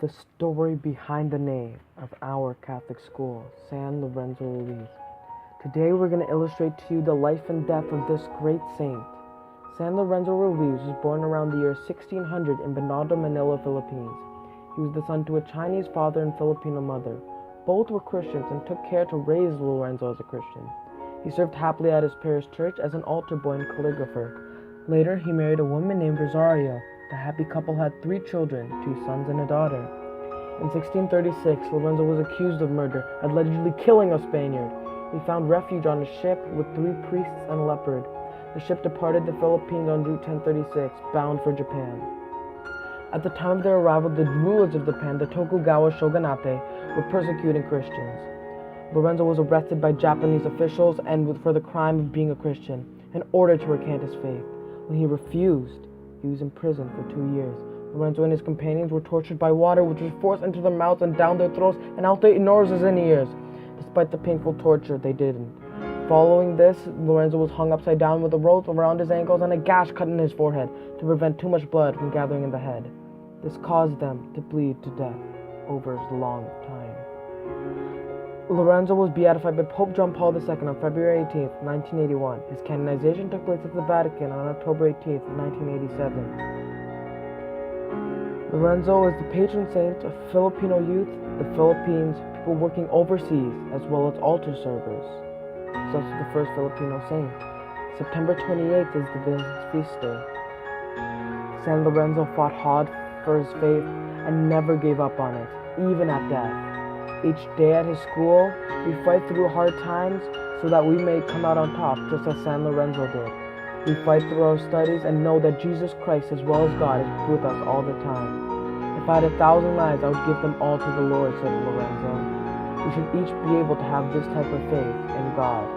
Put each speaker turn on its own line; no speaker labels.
The story behind the name of our Catholic school, San Lorenzo Ruiz. Today we're going to illustrate to you the life and death of this great saint. San Lorenzo Ruiz was born around the year 1600 in Binondo, Manila, Philippines. He was the son to a Chinese father and Filipino mother. Both were Christians and took care to raise Lorenzo as a Christian. He served happily at his parish church as an altar boy and calligrapher. Later, he married a woman named Rosario. The happy couple had 3 children, 2 sons and a daughter. In 1636, Lorenzo was accused of murder, allegedly killing a Spaniard. He found refuge on a ship with 3 priests and a leopard. The ship departed the Philippines on Route 1036, bound for Japan. At the time of their arrival, the rulers of Japan, the Tokugawa shogunate, were persecuting Christians. Lorenzo was arrested by Japanese officials for the crime of being a Christian, in order to recant his faith. When he refused, he was imprisoned for 2 years. Lorenzo and his companions were tortured by water, which was forced into their mouths and down their throats and out their noses and ears. Despite the painful torture, they didn't. Following this, Lorenzo was hung upside down with a rope around his ankles and a gash cut in his forehead to prevent too much blood from gathering in the head. This caused them to bleed to death over a long time. Lorenzo was beatified by Pope John Paul II on February 18, 1981. His canonization took place at the Vatican on October 18, 1987. Lorenzo is the patron saint of Filipino youth, the Philippines, people working overseas, as well as altar servers. He's also the first Filipino saint. September 28th is the feast day. San Lorenzo fought hard for his faith and never gave up on it, even at death. Each day at his school, we fight through hard times so that we may come out on top, just as San Lorenzo did. We fight through our studies and know that Jesus Christ, as well as God, is with us all the time. If I had 1,000 lives, I would give them all to the Lord, said Lorenzo. We should each be able to have this type of faith in God.